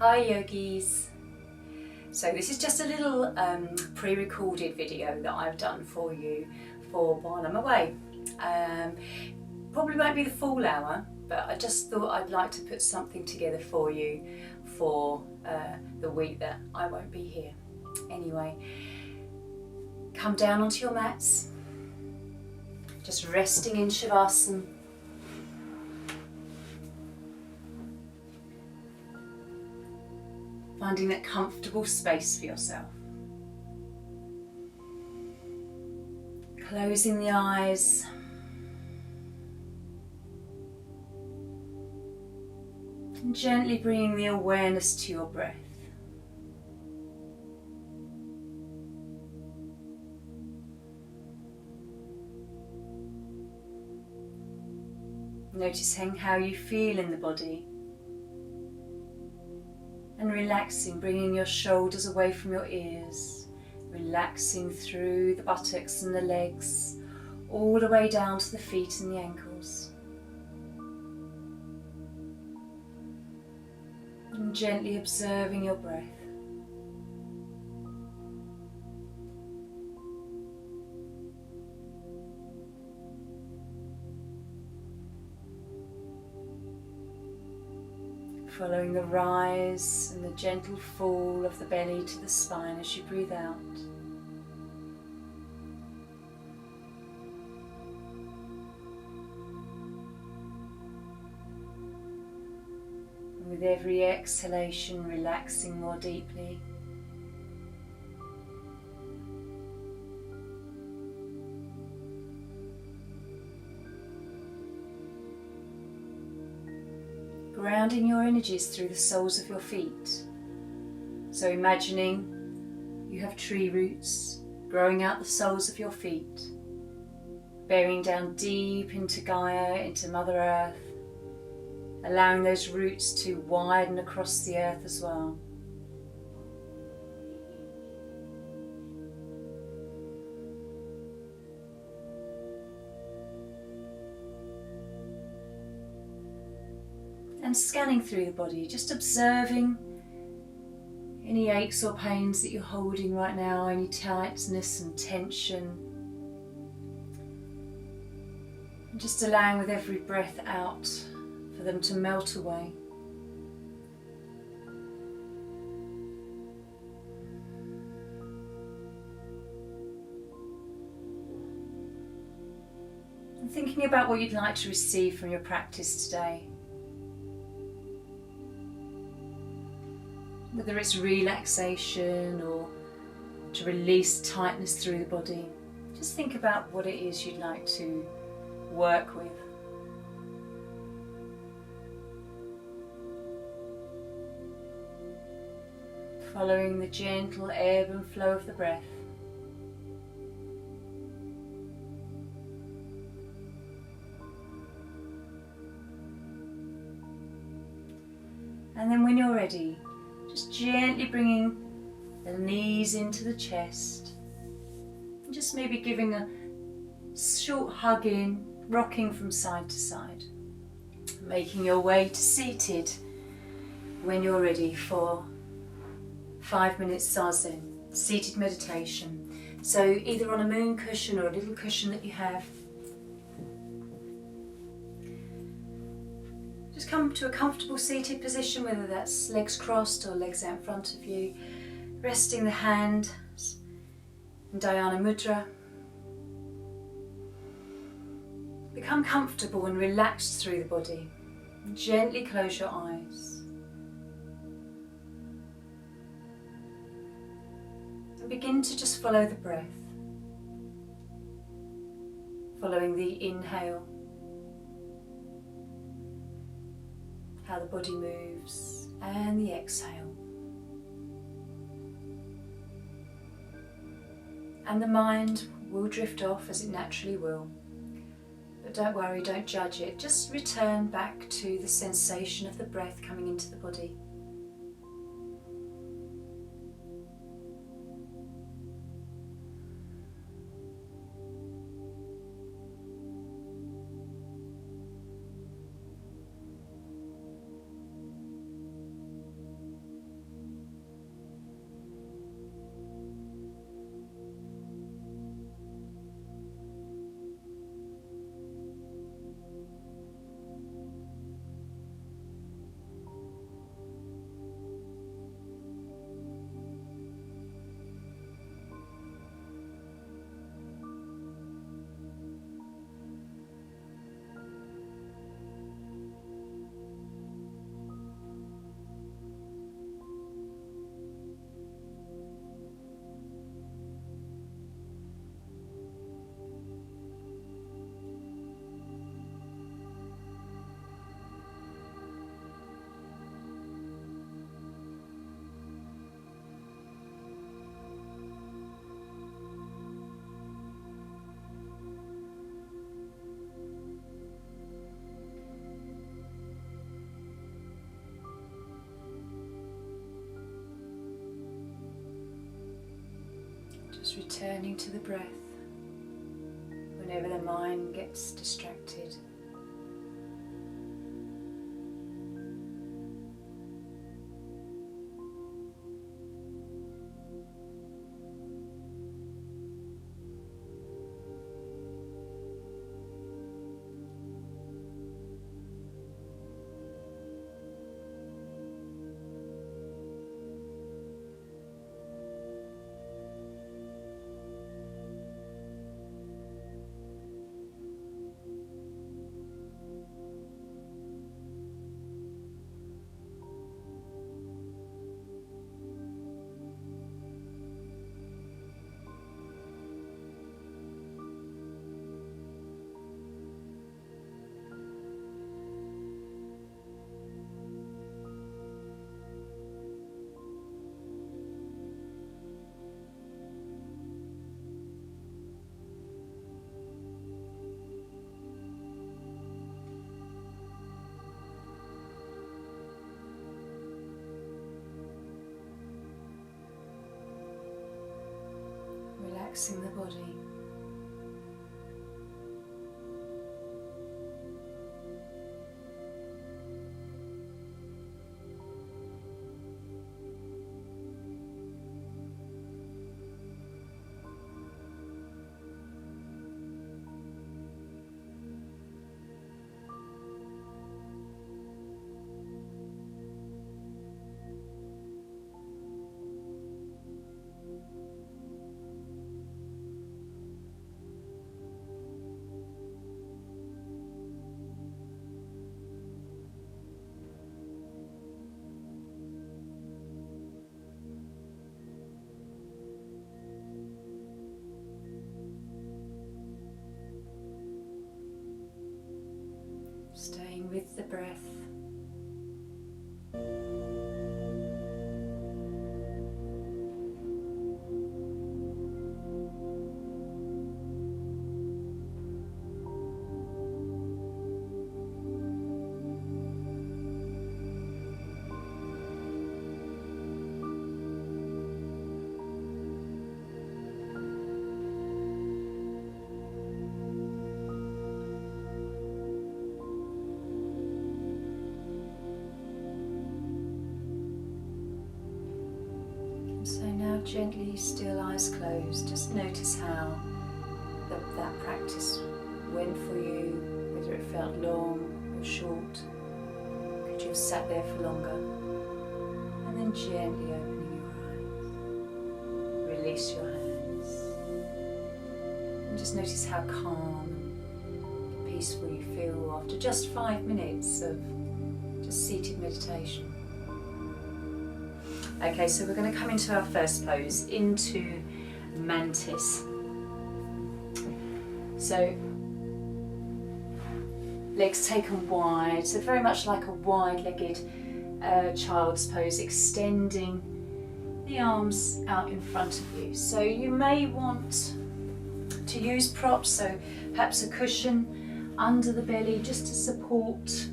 Hi yogis! So this is just a little pre-recorded video that I've done for you for while I'm away. Probably won't be the full hour, but I just thought I'd like to put something together for you for the week that I won't be here. Anyway, come down onto your mats, just resting in Shavasana. Finding that comfortable space for yourself. Closing the eyes. And gently bringing the awareness to your breath. Noticing how you feel in the body. And relaxing, bringing your shoulders away from your ears, relaxing through the buttocks and the legs, all the way down to the feet and the ankles. And gently observing your breath. Following the rise and the gentle fall of the belly to the spine as you breathe out. And with every exhalation, relaxing more deeply. Grounding your energies through the soles of your feet. So imagining you have tree roots growing out the soles of your feet, bearing down deep into Gaia, into Mother Earth, allowing those roots to widen across the earth as well. And scanning through the body, just observing any aches or pains that you're holding right now, any tightness and tension. And just allowing with every breath out for them to melt away. And thinking about what you'd like to receive from your practice today. Whether it's relaxation or to release tightness through the body. Just think about what it is you'd like to work with. Following the gentle ebb and flow of the breath. And then when you're ready, just gently bringing the knees into the chest. And just maybe giving a short hug in, rocking from side to side. Making your way to seated when you're ready for 5 minutes Zazen, seated meditation. So either on a moon cushion or a little cushion that you have. Just come to a comfortable seated position, whether that's legs crossed or legs out in front of you. Resting the hand in Dhyana Mudra. Become comfortable and relaxed through the body. And gently close your eyes. And begin to just follow the breath. Following the inhale. How the body moves, and the exhale. And the mind will drift off as it naturally will. But don't worry, don't judge it. Just return back to the sensation of the breath coming into the body. Just returning to the breath whenever the mind gets distracted. Relaxing the body. Staying with the breath. So now gently, still eyes closed, just notice how that practice went for you, whether it felt long or short. Could you have sat there for longer? And then gently opening your eyes, release your hands, and just notice how calm and peaceful you feel after just 5 minutes of just seated meditation. Okay, so we're going to come into our first pose, into mantis. So, legs taken wide, so very much like a wide-legged child's pose, extending the arms out in front of you. So you may want to use props, so perhaps a cushion under the belly just to support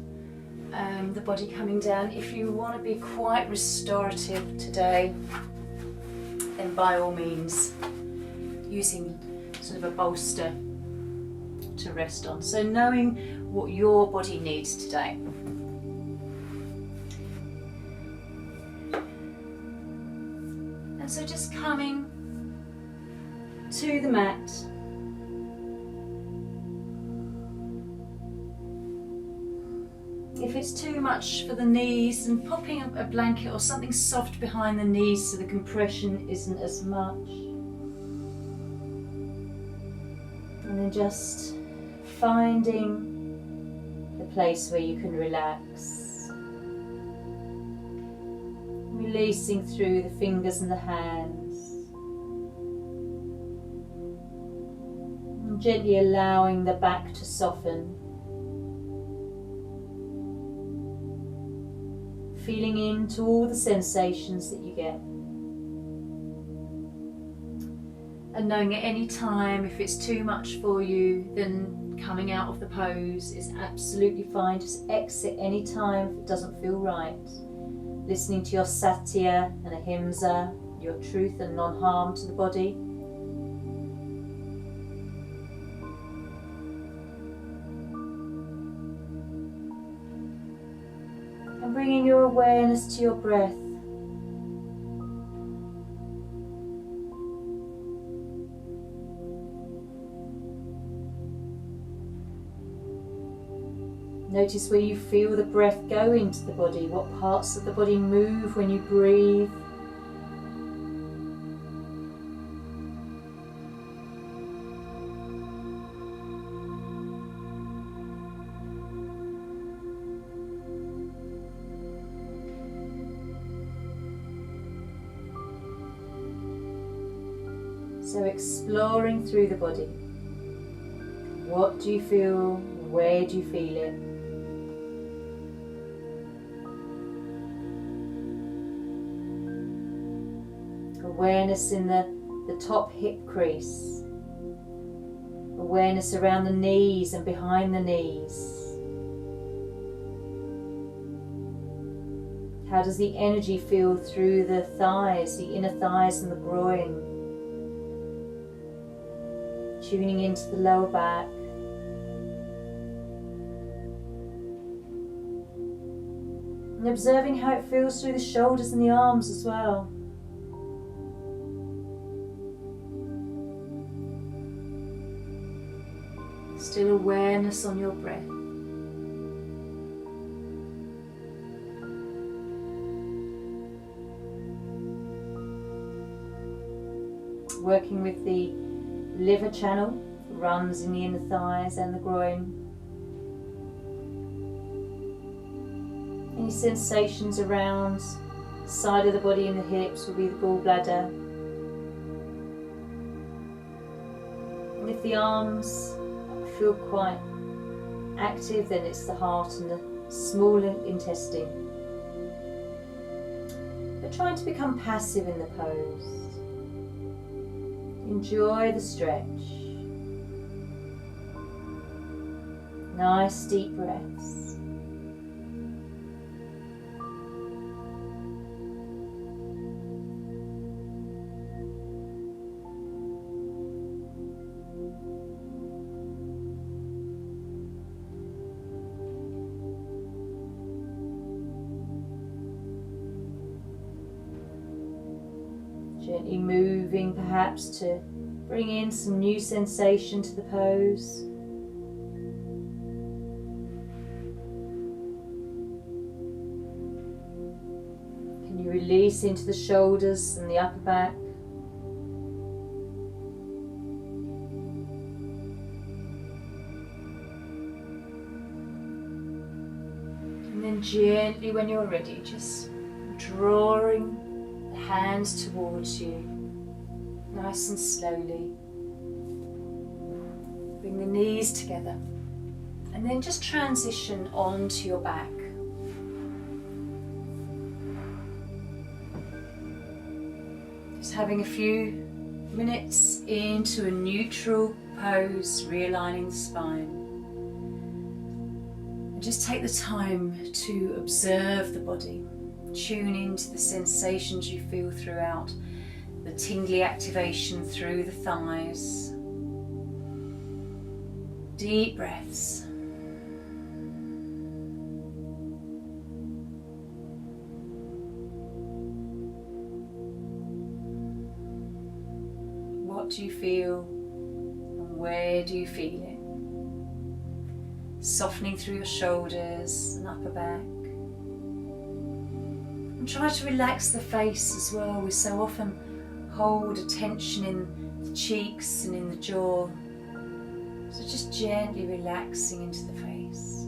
the body coming down. If you want to be quite restorative today, then by all means using sort of a bolster to rest on. So knowing what your body needs today. And so just coming to the mat. If it's too much for the knees, and popping a blanket or something soft behind the knees so the compression isn't as much. And then just finding the place where you can relax. Releasing through the fingers and the hands. And gently allowing the back to soften. Feeling into all the sensations that you get. And knowing at any time if it's too much for you, then coming out of the pose is absolutely fine. Just exit any time if it doesn't feel right. Listening to your satya and ahimsa, your truth and non-harm to the body. And bringing your awareness to your breath. Notice where you feel the breath go into the body, what parts of the body move when you breathe. So exploring through the body. What do you feel? Where do you feel it? Awareness in the top hip crease. Awareness around the knees and behind the knees. How does the energy feel through the thighs, the inner thighs and the groin? Tuning into the lower back. And observing how it feels through the shoulders and the arms as well. Still awareness on your breath. Working with the liver channel, runs in the inner thighs and the groin. Any sensations around the side of the body and the hips will be the gallbladder. And if the arms feel quite active, then it's the heart and the small intestine. But trying to become passive in the pose. Enjoy the stretch. Nice deep breaths. Gently moving perhaps to bring in some new sensation to the pose. Can you release into the shoulders and the upper back? And then gently, when you're ready, just drawing the hands towards you, nice and slowly. Bring the knees together and then just transition onto your back. Just having a few minutes into a neutral pose, realigning the spine. And just take the time to observe the body. Tune into the sensations you feel throughout, the tingly activation through the thighs. Deep breaths. What do you feel and where do you feel it? Softening through your shoulders and upper back. And try to relax the face as well. We so often hold a tension in the cheeks and in the jaw. So just gently relaxing into the face.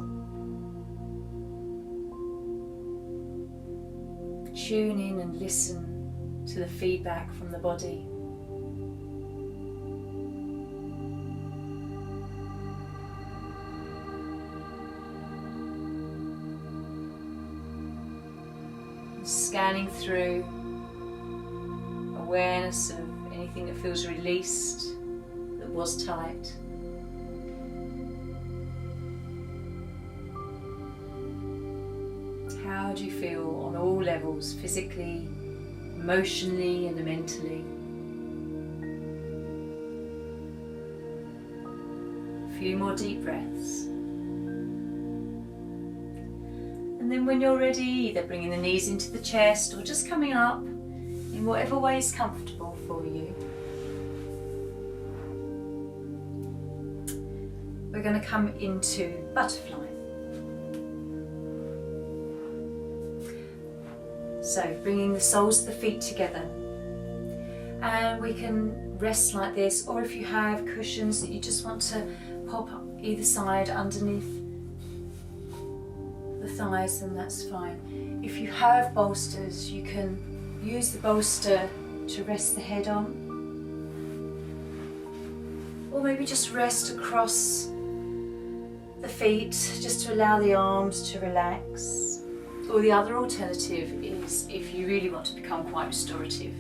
Tune in and listen to the feedback from the body. Scanning through, awareness of anything that feels released, that was tight. How do you feel on all levels, physically, emotionally and mentally? A few more deep breaths. And And then when you're ready, either bringing the knees into the chest or just coming up in whatever way is comfortable for you. We're going to come into butterfly. So bringing the soles of the feet together. And we can rest like this, or if you have cushions that you just want to pop up either side underneath the thighs, then that's fine. If you have bolsters, you can use the bolster to rest the head on, or maybe just rest across the feet just to allow the arms to relax. Or the other alternative is, if you really want to become quite restorative,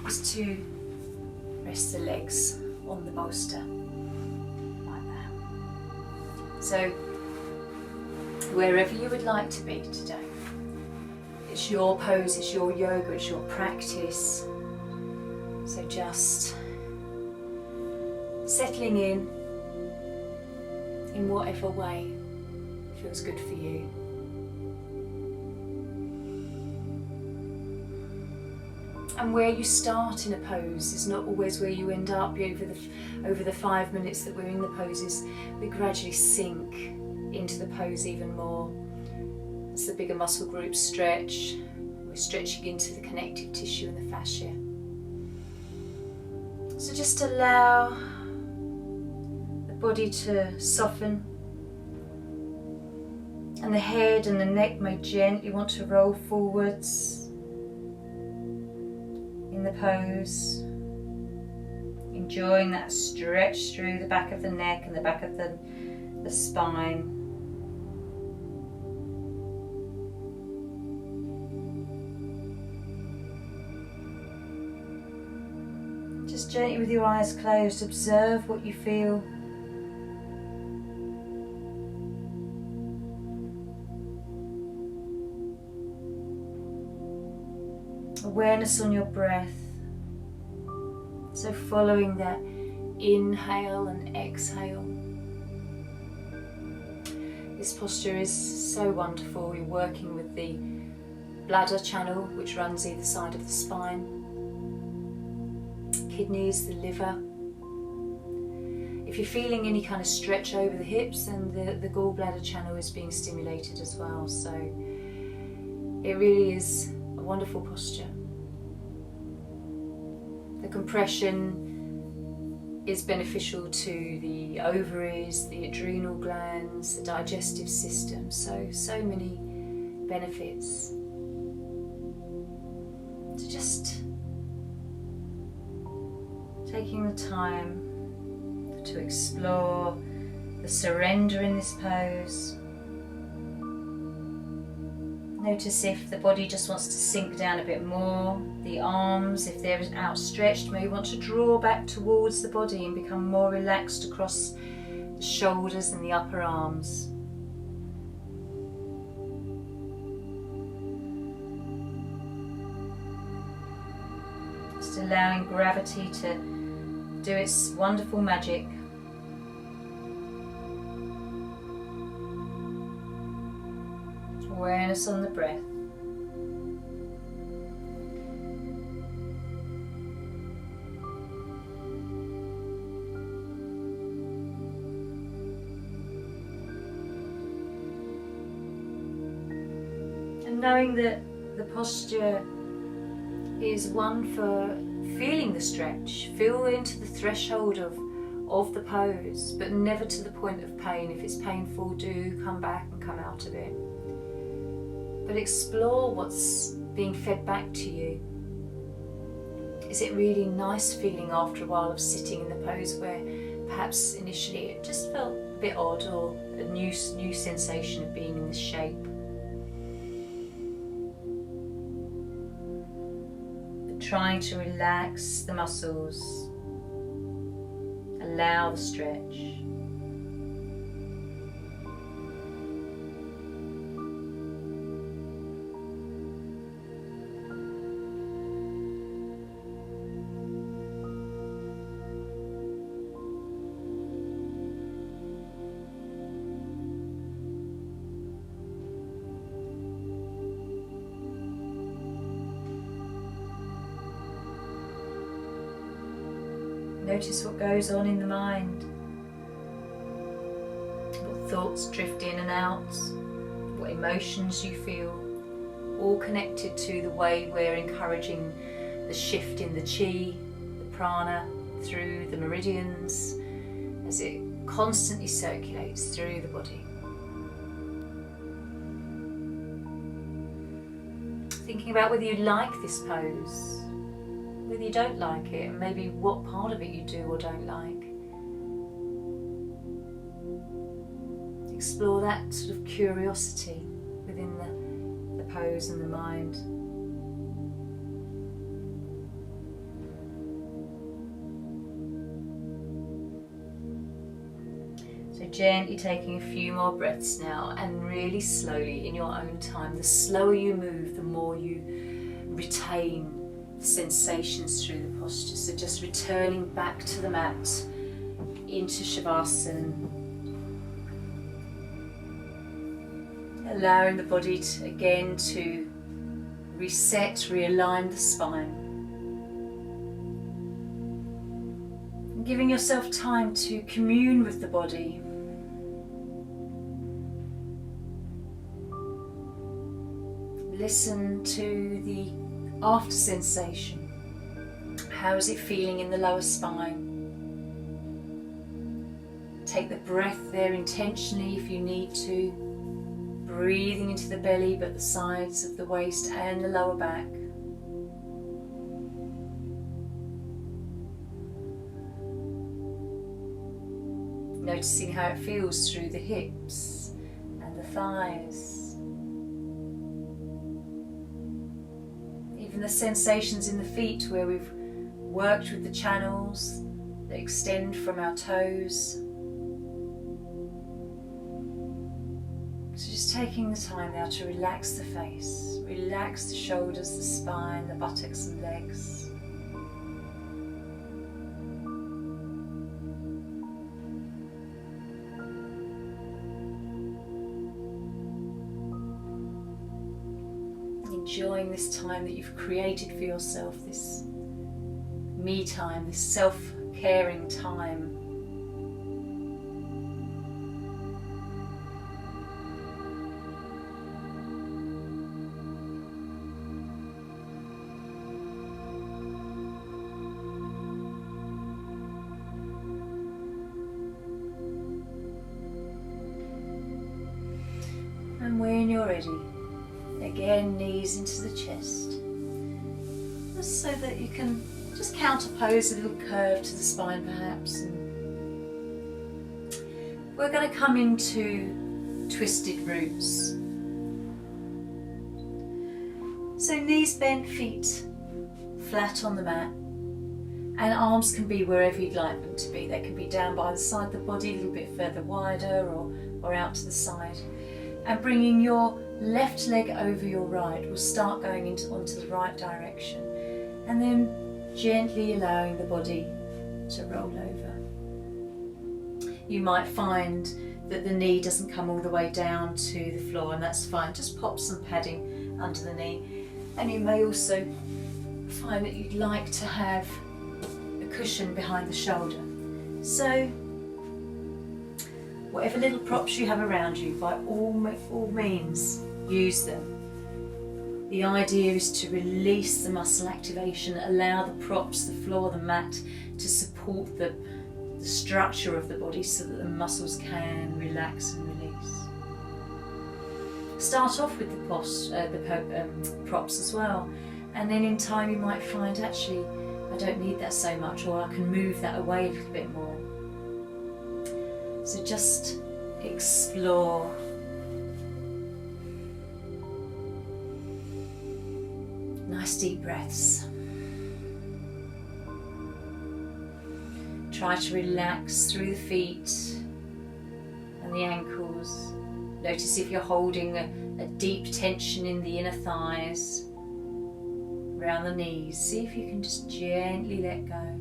is to rest the legs on the bolster like that. So wherever you would like to be today, it's your pose, it's your yoga, it's your practice. So just settling in whatever way feels good for you. And where you start in a pose is not always where you end up. Over the 5 minutes that we're in the poses, we gradually sink into the pose even more. As the bigger muscle groups stretch, we're stretching into the connective tissue and the fascia. So just allow the body to soften, and the head and the neck may gently want to roll forwards in the pose, enjoying that stretch through the back of the neck and the back of the spine. Just gently with your eyes closed, observe what you feel. Awareness on your breath. So following that inhale and exhale. This posture is so wonderful. You're working with the bladder channel, which runs either side of the spine, kidneys, the liver. If you're feeling any kind of stretch over the hips, then the gallbladder channel is being stimulated as well. So it really is a wonderful posture. The compression is beneficial to the ovaries, the adrenal glands, the digestive system, so many benefits. So just taking the time to explore the surrender in this pose. Notice if the body just wants to sink down a bit more. The arms, if they're outstretched, may want to draw back towards the body and become more relaxed across the shoulders and the upper arms. Just allowing gravity to do its wonderful magic. Awareness on the breath. And knowing that the posture is one for feeling the stretch, feel into the threshold of the pose, but never to the point of pain. If it's painful, do come back and come out of it. But explore what's being fed back to you. Is it really nice feeling after a while of sitting in the pose where perhaps initially it just felt a bit odd, or a new sensation of being in this shape? But trying to relax the muscles, allow the stretch. Notice what goes on in the mind. What thoughts drift in and out. What emotions you feel. All connected to the way we're encouraging the shift in the chi, the prana, through the meridians, as it constantly circulates through the body. Thinking about whether you like this pose, whether you don't like it, and maybe what part of it you do or don't like. Explore that sort of curiosity within the pose and the mind. So gently taking a few more breaths now, and really slowly in your own time. The slower you move, the more you retain the sensations through the posture. So just returning back to the mat into Shavasana. Allowing the body to, again, to reset, realign the spine. And giving yourself time to commune with the body. Listen to the after sensation. How is it feeling in the lower spine? Take the breath there intentionally if you need to. Breathing into the belly, but the sides of the waist and the lower back. Noticing how it feels through the hips and the thighs. Even the sensations in the feet where we've worked with the channels that extend from our toes. So just taking the time now to relax the face, relax the shoulders, the spine, the buttocks and legs. Enjoying this time that you've created for yourself, this me time, this self-caring time. And when you're ready, again, knees into the chest, just so that you can just counterpose a little curve to the spine perhaps. And we're going to come into twisted roots. So knees bent, feet flat on the mat, and arms can be wherever you'd like them to be. They can be down by the side of the body, a little bit further wider, or out to the side. And bringing your left leg over your right, we'll start going onto the right direction, and then gently allowing the body to roll over. You might find that the knee doesn't come all the way down to the floor, and that's fine. Just pop some padding under the knee, and you may also find that you'd like to have a cushion behind the shoulder. So whatever little props you have around you, by all means, use them. The idea is to release the muscle activation, allow the props, the floor, the mat, to support the structure of the body so that the muscles can relax and release. Start off with the props as well, and then in time you might find, actually, I don't need that so much, or I can move that away a little bit more. So just explore. Nice deep breaths. Try to relax through the feet and the ankles. Notice if you're holding a deep tension in the inner thighs, around the knees. See if you can just gently let go.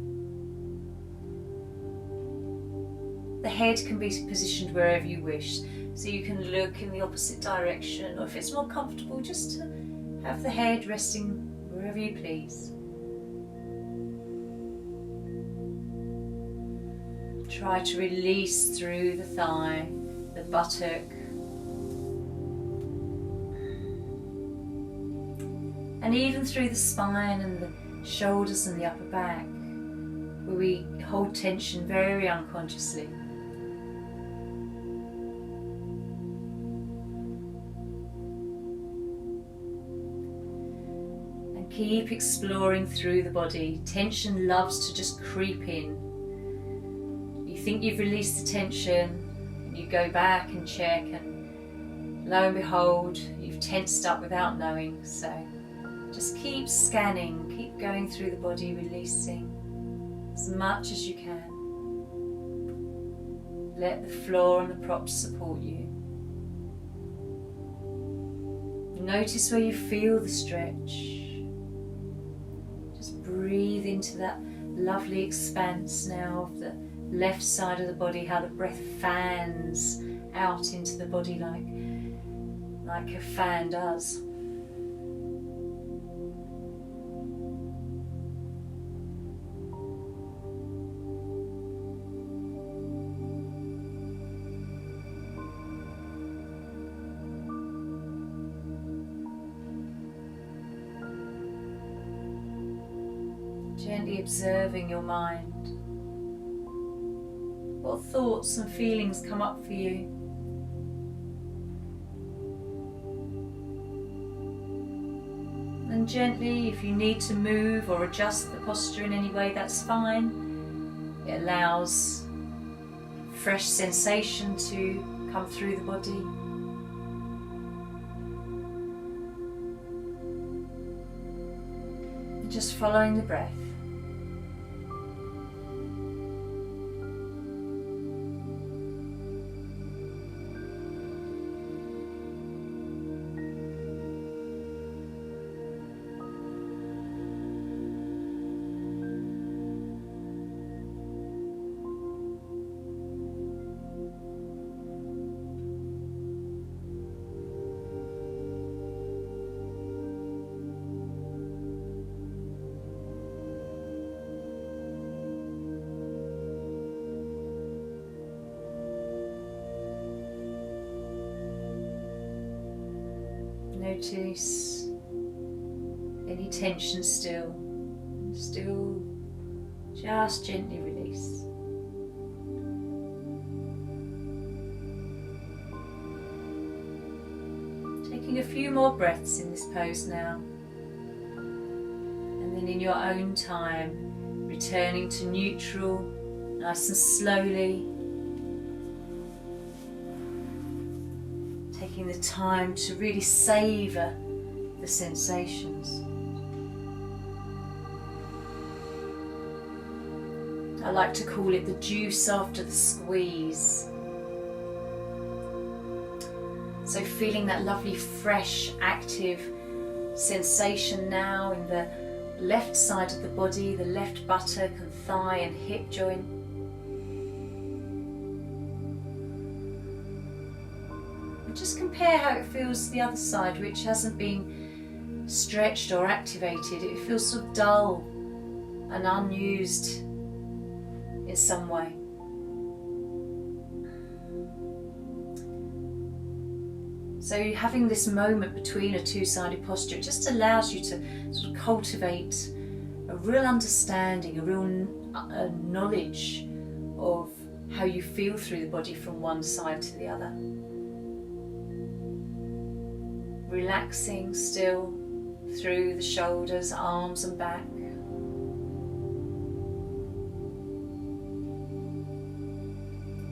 The head can be positioned wherever you wish, so you can look in the opposite direction, or if it's more comfortable, just to have the head resting wherever you please. Try to release through the thigh, the buttock, and even through the spine and the shoulders and the upper back, where we hold tension very unconsciously. And keep exploring through the body. Tension loves to just creep in. You think you've released the tension, and you go back and check, and lo and behold, you've tensed up without knowing. So just keep scanning, keep going through the body, releasing as much as you can. Let the floor and the props support you. Notice where you feel the stretch. Just breathe into that lovely expanse now of the left side of the body, how the breath fans out into the body like a fan does. Gently observing your mind. What thoughts and feelings come up for you? And gently, if you need to move or adjust the posture in any way, that's fine. It allows fresh sensation to come through the body. And just following the breath. Notice any tension still just gently release. Taking a few more breaths in this pose now, and then in your own time returning to neutral, nice and slowly. Taking the time to really savour the sensations. I like to call it the juice after the squeeze. So feeling that lovely, fresh, active sensation now in the left side of the body, the left buttock and thigh and hip joint. Just compare how it feels to the other side, which hasn't been stretched or activated. It feels sort of dull and unused in some way. So having this moment between a two-sided posture, it just allows you to sort of cultivate a real understanding, a real knowledge of how you feel through the body from one side to the other. Relaxing still through the shoulders, arms and back.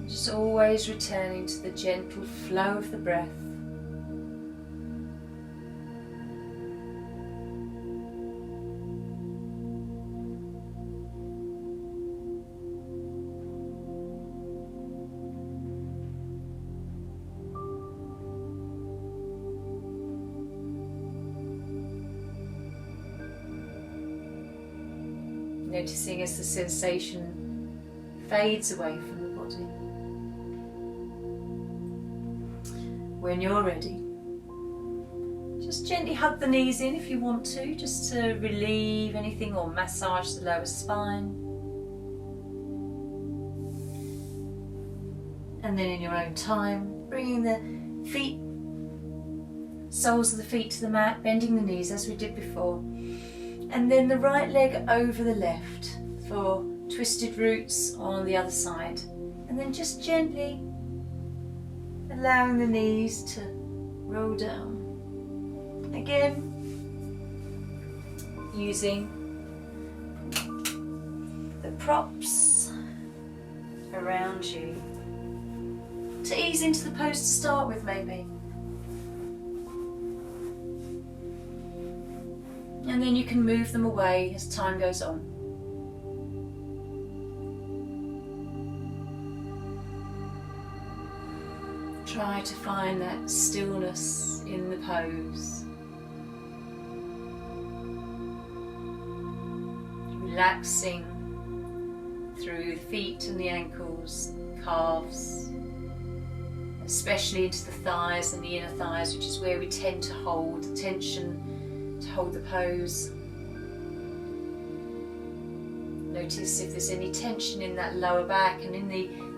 Just always returning to the gentle flow of the breath. Noticing as the sensation fades away from the body. When you're ready, just gently hug the knees in if you want to, just to relieve anything or massage the lower spine. And then in your own time, bringing the feet, soles of the feet to the mat, bending the knees as we did before. And then the right leg over the left for twisted roots on the other side. And then just gently allowing the knees to roll down. Again, using the props around you to ease into the pose to start with, maybe. And then you can move them away as time goes on. Try to find that stillness in the pose. Relaxing through the feet and the ankles, calves, especially into the thighs and the inner thighs, which is where we tend to hold the tension, to hold the pose. Notice if there's any tension in that lower back and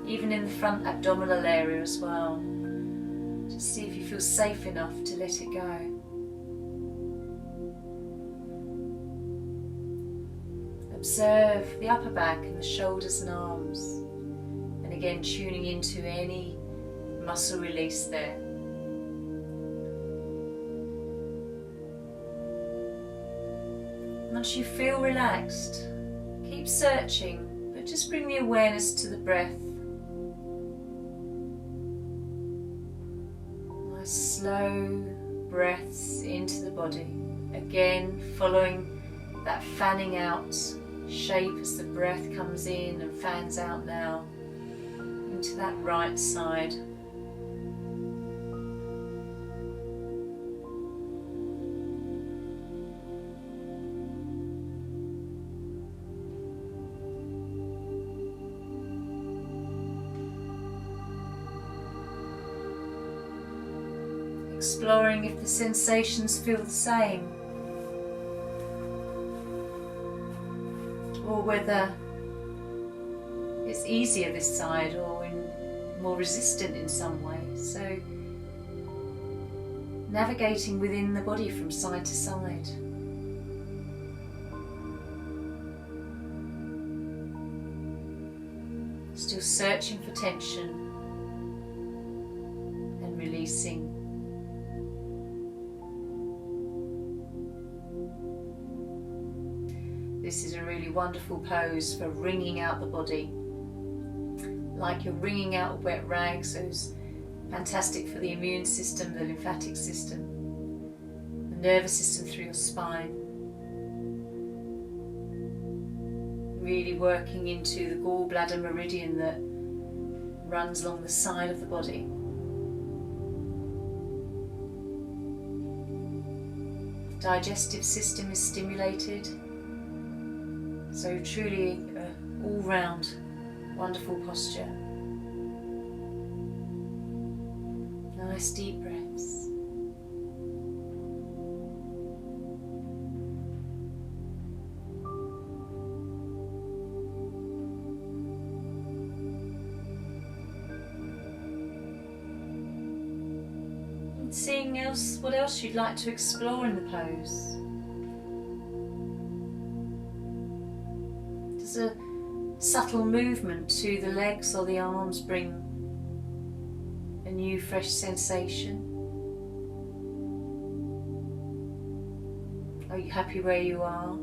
even in the front abdominal area as well. Just see if you feel safe enough to let it go. Observe the upper back and the shoulders and arms, and again tuning into any muscle release there. Once you feel relaxed, keep searching, but just bring the awareness to the breath. Nice slow breaths into the body, again following that fanning out shape as the breath comes in and fans out now into that right side. Exploring if the sensations feel the same, or whether it's easier this side or more resistant in some way. So navigating within the body from side to side. Still searching for tension and releasing. This is a really wonderful pose for wringing out the body. Like you're wringing out a wet rag, so it's fantastic for the immune system, the lymphatic system, the nervous system through your spine. Really working into the gallbladder meridian that runs along the side of the body. The digestive system is stimulated. So truly an all-round wonderful posture. Nice deep breaths. And seeing what else you'd like to explore in the pose. Does a subtle movement to the legs or the arms bring a new fresh sensation? Are you happy where you are?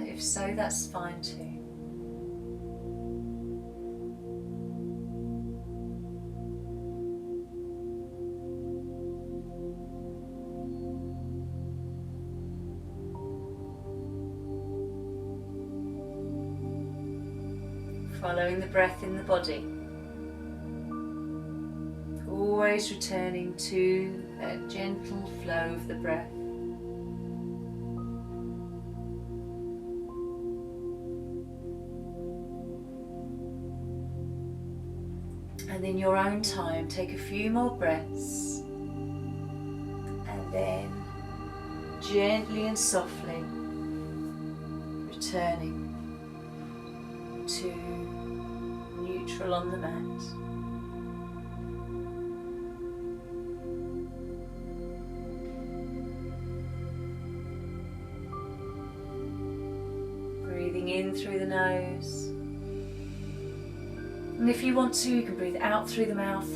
If so, that's fine too. Following the breath in the body, always returning to that gentle flow of the breath. And in your own time, take a few more breaths, and then gently and softly returning to neutral on the mat. Breathing in through the nose. And if you want to, you can breathe out through the mouth.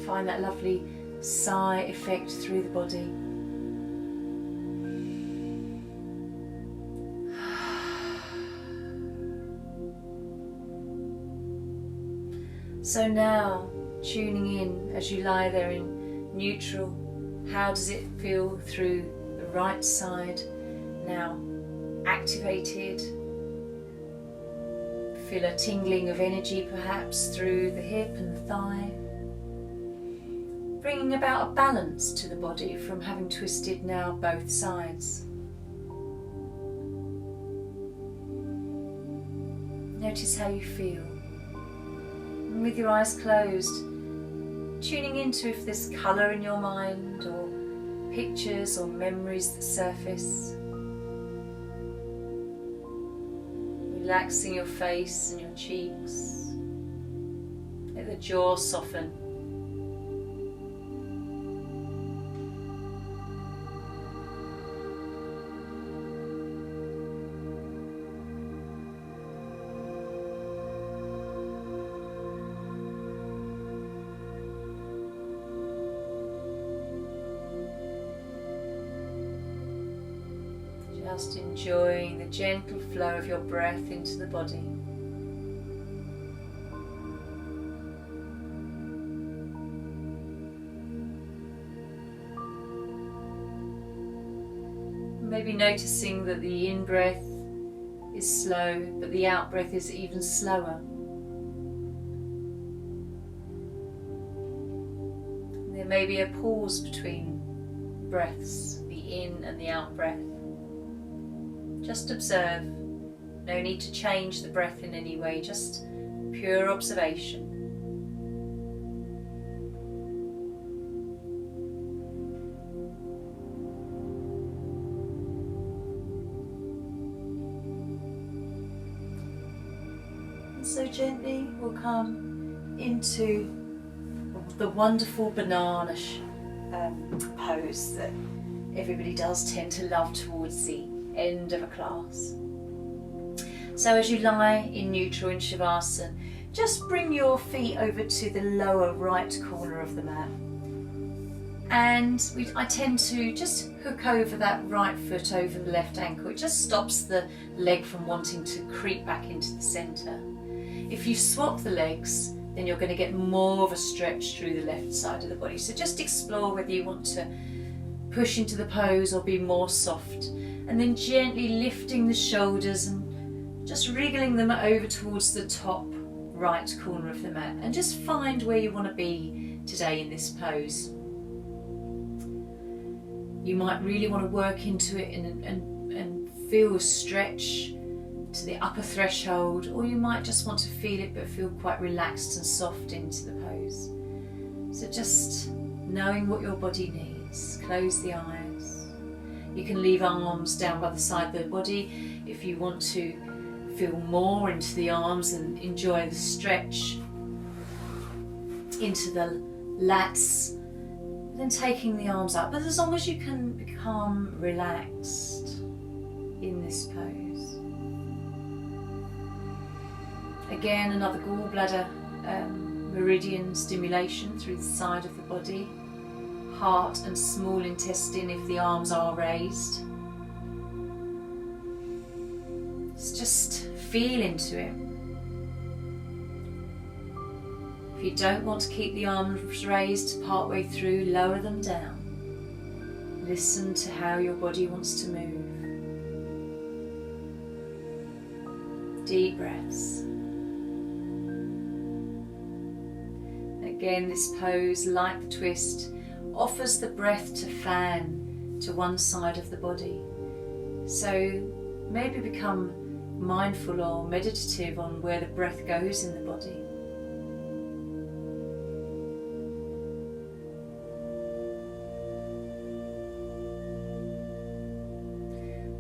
Find that lovely sigh effect through the body. So now, tuning in as you lie there in neutral, how does it feel through the right side? Now activated. Feel a tingling of energy perhaps through the hip and the thigh. Bringing about a balance to the body from having twisted now both sides. Notice how you feel. And with your eyes closed, tuning into if there's colour in your mind or pictures or memories that surface. Relaxing your face and your cheeks. Let the jaw soften. Just enjoying the gentle flow of your breath into the body. Maybe noticing that the in-breath is slow, but the out-breath is even slower. There may be a pause between breaths, the in and the out-breath. Just observe, no need to change the breath in any way, just pure observation. And so gently we'll come into the wonderful banana pose that everybody does tend to love towards the end of a class. So as you lie in neutral in Shavasana, just bring your feet over to the lower right corner of the mat. And I tend to just hook over that right foot over the left ankle. It just stops the leg from wanting to creep back into the centre. If you swap the legs, then you're going to get more of a stretch through the left side of the body. So just explore whether you want to push into the pose or be more soft. And then gently lifting the shoulders and just wriggling them over towards the top right corner of the mat. And just find where you want to be today in this pose. You might really want to work into it and feel a stretch to the upper threshold, or you might just want to feel it but feel quite relaxed and soft into the pose. So just knowing what your body needs. Close the eyes. You can leave arms down by the side of the body if you want to feel more into the arms and enjoy the stretch into the lats. Then taking the arms up, but as long as you can become relaxed in this pose. Again, another gallbladder meridian stimulation through the side of the body, heart and small intestine if the arms are raised. Just feel into it. If you don't want to keep the arms raised partway through, lower them down. Listen to how your body wants to move. Deep breaths. Again, this pose, like the twist, offers the breath to fan to one side of the body. So maybe become mindful or meditative on where the breath goes in the body.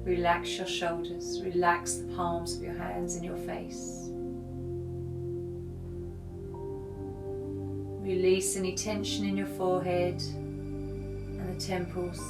Relax your shoulders, relax the palms of your hands and your face. Release any tension in your forehead and the temples.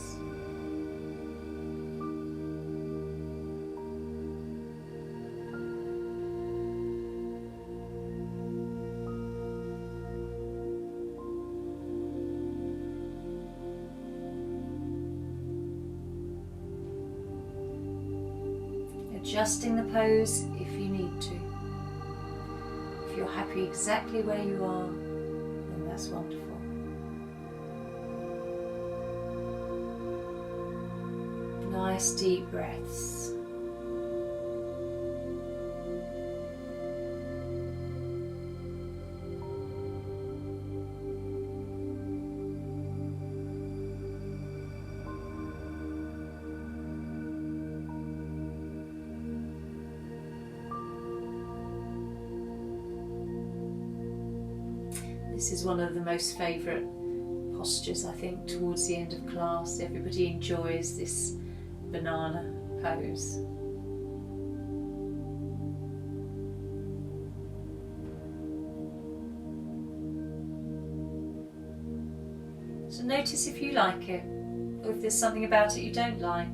Adjusting the pose if you need to. If you're happy exactly where you are, then that's wonderful. Nice deep breaths. This is one of the most favourite postures, I think, towards the end of class. Everybody enjoys this banana pose. So notice if you like it, or if there's something about it you don't like.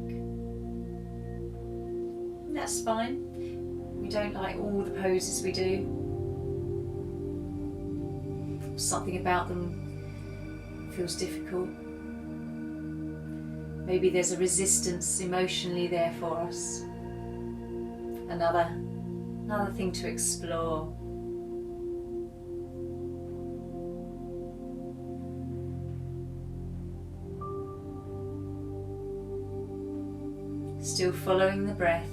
That's fine. We don't like all the poses we do. Something about them feels difficult. Maybe there's a resistance emotionally there for us. Another thing to explore. Still following the breath.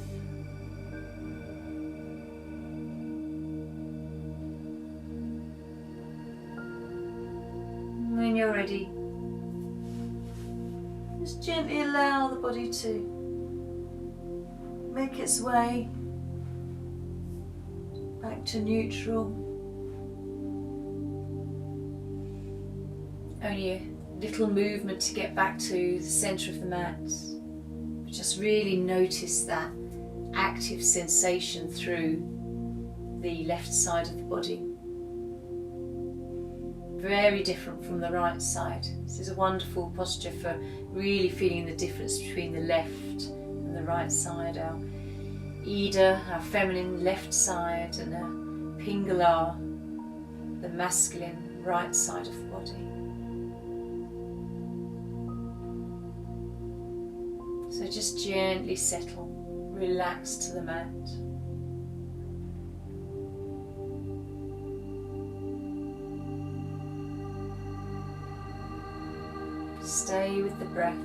When you're ready, just gently allow the body to make its way back to neutral. Only a little movement to get back to the centre of the mat. Just really notice that active sensation through the left side of the body. Very different from the right side. This is a wonderful posture for really feeling the difference between the left and the right side. Our Ida, our feminine left side, and our Pingala, the masculine right side of the body. So just gently settle, relax to the mat. Stay with the breath.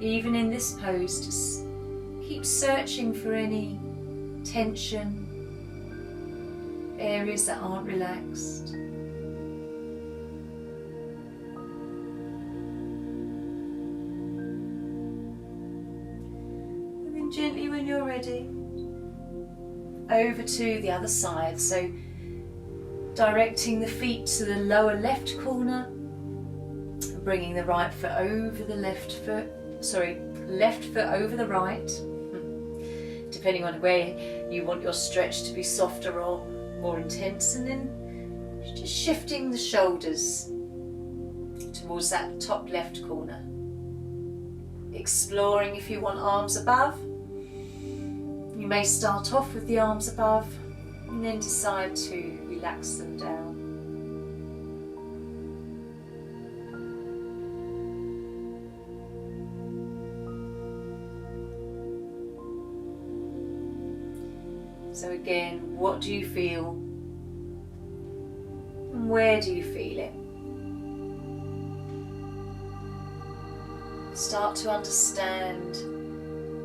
Even in this pose, just keep searching for any tension, areas that aren't relaxed. Gently, when you're ready, over to the other side. So directing the feet to the lower left corner, bringing the right foot over the left foot over the right, depending on where you want your stretch to be softer or more intense, and then just shifting the shoulders towards that top left corner. Exploring if you want arms above. You may start off with the arms above and then decide to relax them down. So again, what do you feel? And where do you feel it? Start to understand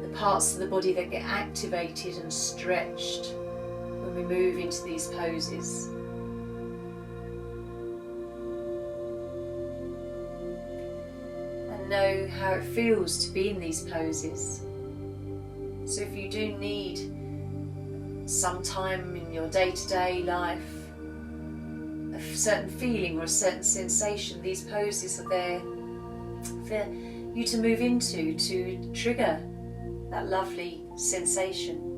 the parts of the body that get activated and stretched when we move into these poses. And know how it feels to be in these poses. So if you do need some time in your day-to-day life a certain feeling or a certain sensation, these poses are there for you to move into, to trigger that lovely sensation.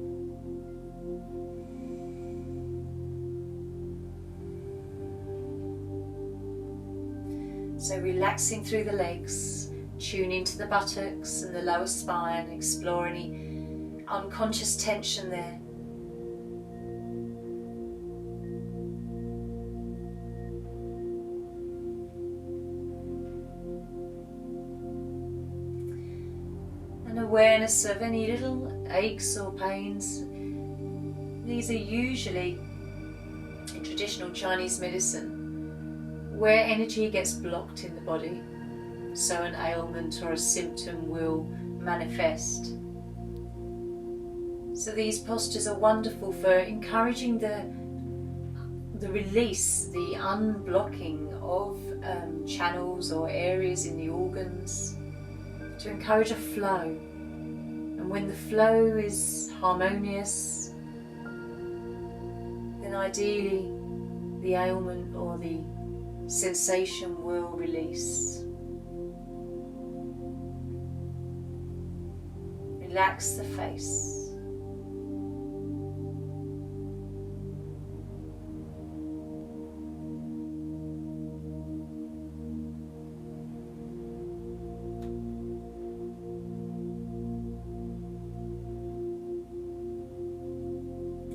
So relaxing through the legs, tune into the buttocks and the lower spine, explore any unconscious tension there. And awareness of any little aches or pains. These are usually, in traditional Chinese medicine, where energy gets blocked in the body, so an ailment or a symptom will manifest. So these postures are wonderful for encouraging the release, the unblocking of channels or areas in the organs, to encourage a flow. And when the flow is harmonious, then ideally the ailment or the sensation will release. Relax the face.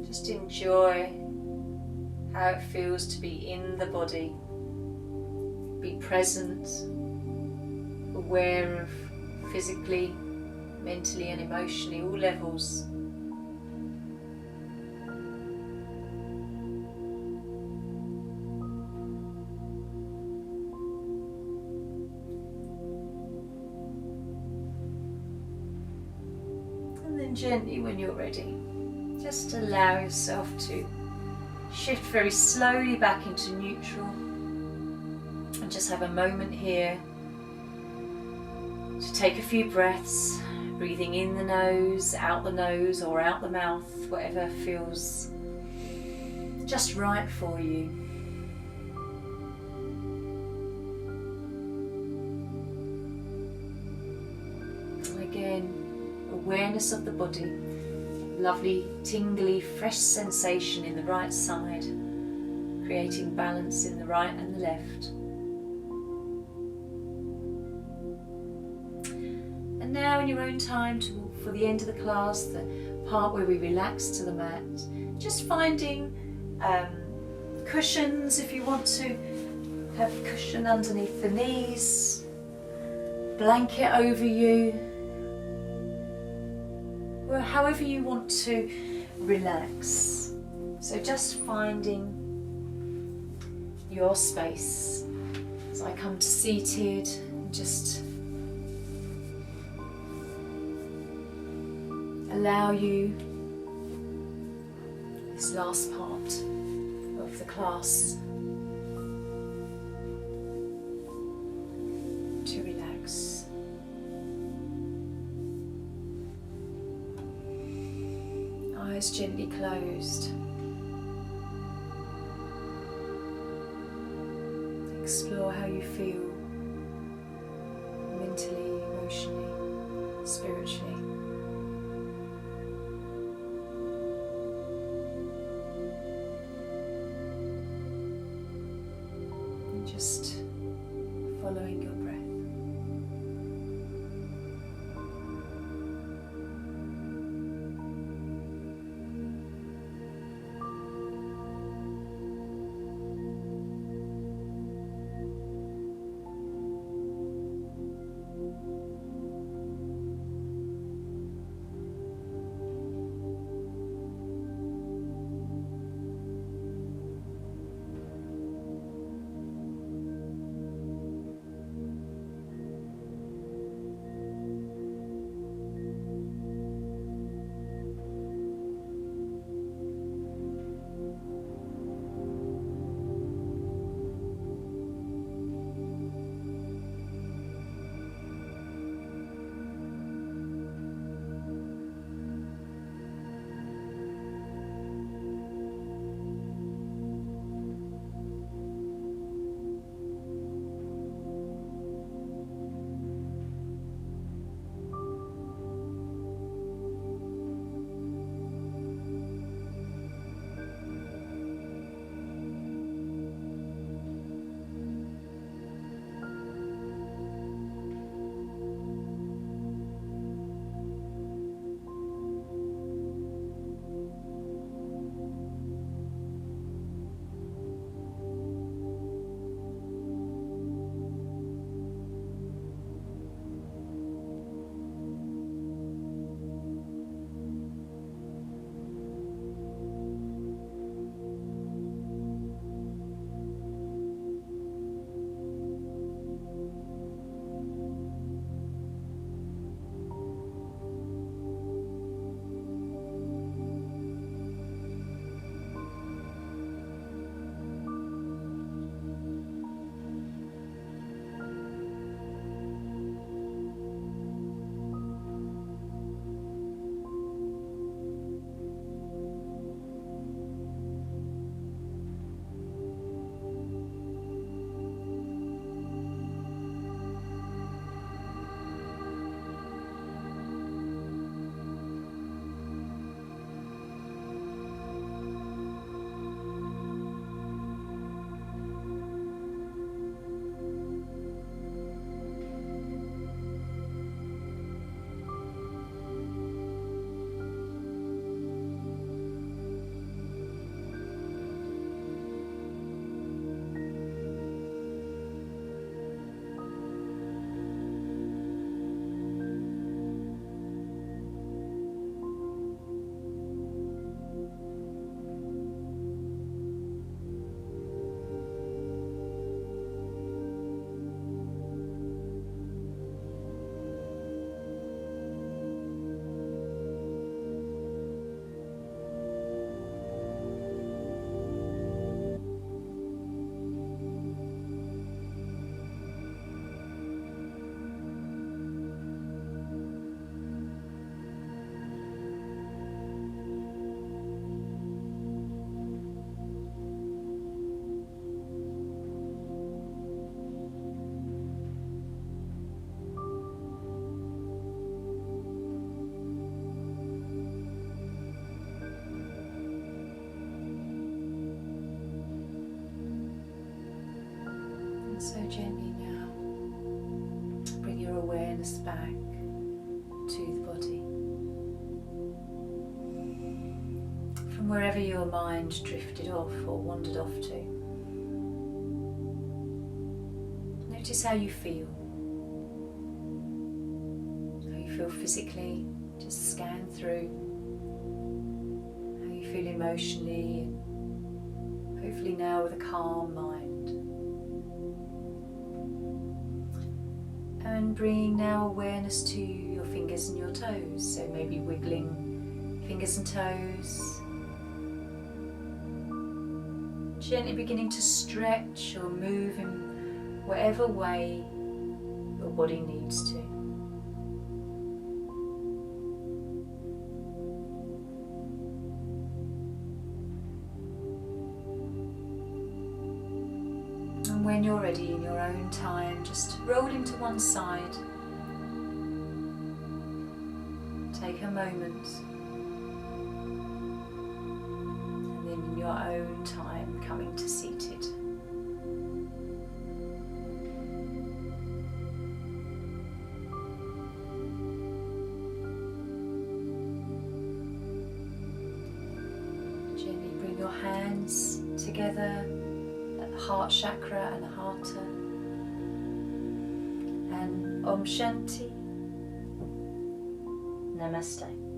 Just enjoy how it feels to be in the body. Be present, aware of physically, mentally and emotionally, all levels. And then gently, when you're ready, just allow yourself to shift very slowly back into neutral. And just have a moment here to take a few breaths, breathing in the nose or out the mouth, whatever feels just right for you. And again, awareness of the body, lovely, tingly, fresh sensation in the right side, creating balance in the right and the left. And now in your own time, for the end of the class, the part where we relax to the mat, just finding cushions if you want to have a cushion underneath the knees, blanket over you, or however you want to relax. So just finding your space. As I come to seated, just allow you this last part of the class to relax. Eyes gently closed. Explore how you feel mentally, emotionally, spiritually. Just following your breath. awareness back to the body. From wherever your mind drifted off or wandered off to. Notice how you feel. How you feel physically. Just scan through. How you feel emotionally. Hopefully now with a calm mind. And bringing now awareness to your fingers and your toes. So maybe wiggling fingers and toes. Gently beginning to stretch or move in whatever way your body needs to. And when you're ready in your own time, just roll into one side. Take a moment. And then in your own time, coming to seated. Gently bring your hands together at the heart chakra and the Hata. And Om Shanti. Namaste.